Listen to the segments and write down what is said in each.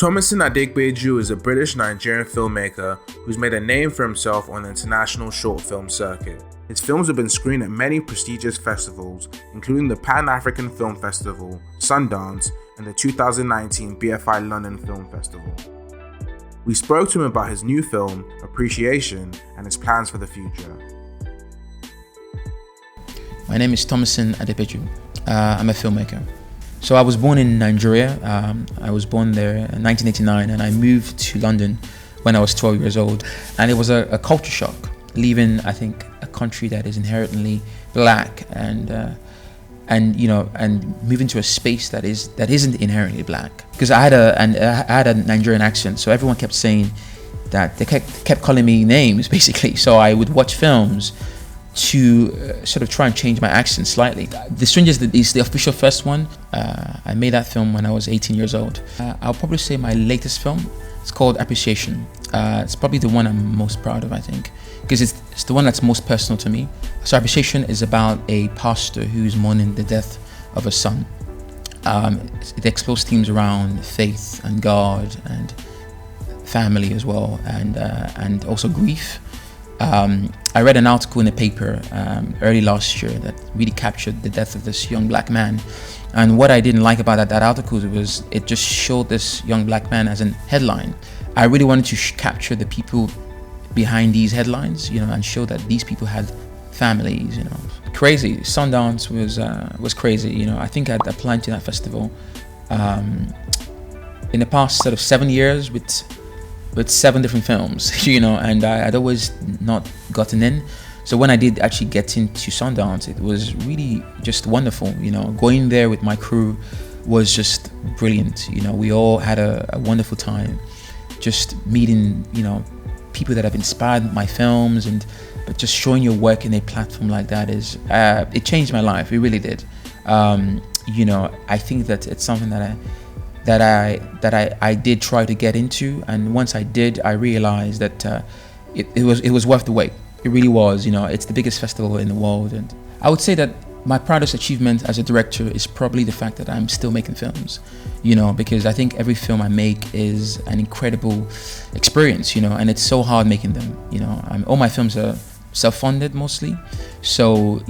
Tomisin Adepeju is a British Nigerian filmmaker who's made a name for himself on the international short film circuit. His films have been screened at many prestigious festivals, including the Pan-African Film Festival, Sundance, and the 2019 BFI London Film Festival. We spoke to him about his new film, Appreciation, and his plans for the future. My name is Tomisin Adepeju. I'm a filmmaker. So I was born in Nigeria. I was born there in 1989, and I moved to London when I was 12 years old. And it was a culture shock, leaving, I think, a country that is inherently black and moving to a space that isn't inherently black. Because I had a Nigerian accent, so everyone kept saying that they kept calling me names basically. So I would watch films to sort of try and change my accent slightly. The Strangers is the official first one. I made that film when I was 18 years old. I'll probably say my latest film. It's called Appreciation. It's probably the one I'm most proud of, I think, because it's the one that's most personal to me. So Appreciation is about a pastor who's mourning the death of a son. It explores themes around faith and God and family as well, and also grief. I read an article in the paper early last year that really captured the death of this young black man. And what I didn't like about that article was it just showed this young black man as a headline. I really wanted to capture the people behind these headlines, and show that these people had families, Crazy. Sundance was crazy, I think I'd applied to that festival in the past sort of 7 years with 7 different films, and I'd always not gotten in. So when I did actually get into Sundance, it was really just wonderful. Going there with my crew was just brilliant. We all had a wonderful time, just meeting, people that have inspired my films, but just showing your work in a platform like that it changed my life. It really did. I think that it's something that I did try to get into, and once I did, I realized that it was worth the wait. It really was. It's the biggest festival in the world, and I would say that my proudest achievement as a director is probably the fact that I'm still making films. Because I think every film I make is an incredible experience. And it's so hard making them. All my films are self-funded mostly, so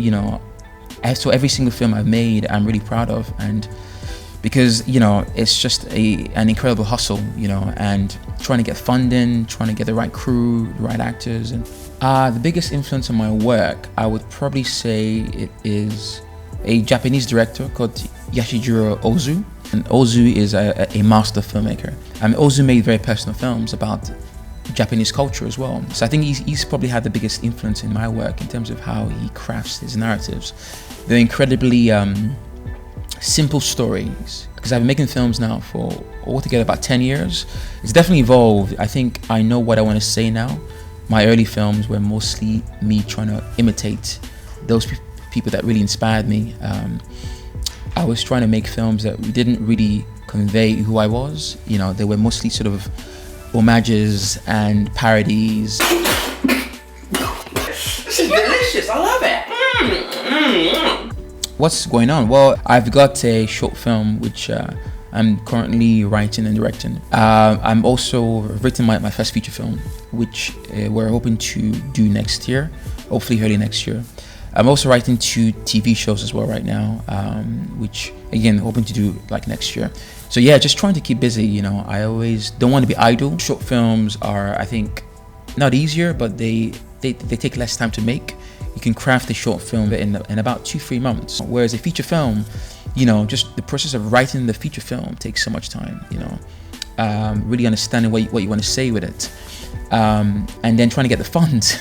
so every single film I've made, I'm really proud of, and because it's just an incredible hustle, and trying to get funding, trying to get the right crew, the right actors. And the biggest influence on my work, I would probably say it is a Japanese director called Yashijiro Ozu. And Ozu is a master filmmaker. Ozu made very personal films about Japanese culture as well. So I think he's probably had the biggest influence in my work in terms of how he crafts his narratives. They're incredibly simple stories, because I've been making films now for altogether about 10 years. It's definitely evolved. I think I know what I want to say now. My early films were mostly me trying to imitate those people that really inspired me. I was trying to make films that didn't really convey who I was. They were mostly sort of homages and parodies. This is delicious, I love it. What's going on? Well, I've got a short film which I'm currently writing and directing. I'm also written my first feature film, which we're hoping to do next year, hopefully early next year. I'm also writing 2 TV shows as well right now, which again hoping to do like next year. So yeah, just trying to keep busy. I always don't want to be idle. Short films are, I think, not easier, but they take less time to make. You can craft a short film in about 2-3 months, whereas a feature film, just the process of writing the feature film takes so much time. Really understanding what you want to say with it, and then trying to get the funds.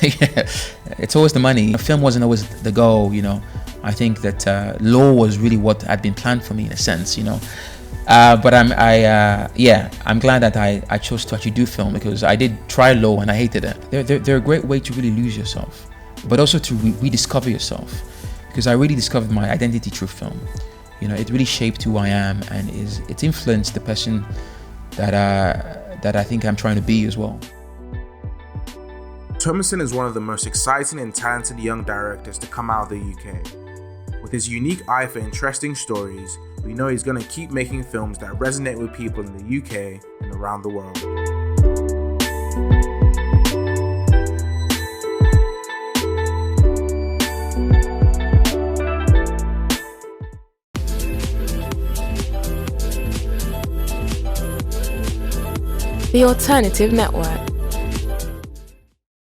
It's always the money. A film wasn't always the goal. I think that law was really what had been planned for me in a sense. But I'm glad that I chose to actually do film, because I did try law and I hated it. They're a great way to really lose yourself, but also to rediscover yourself, because I really discovered my identity through film. It really shaped who I am, and it's influenced the person that I think I'm trying to be as well. Tomisin is one of the most exciting and talented young directors to come out of the UK. With his unique eye for interesting stories, we know he's going to keep making films that resonate with people in the UK and around the world. The Alternative Network.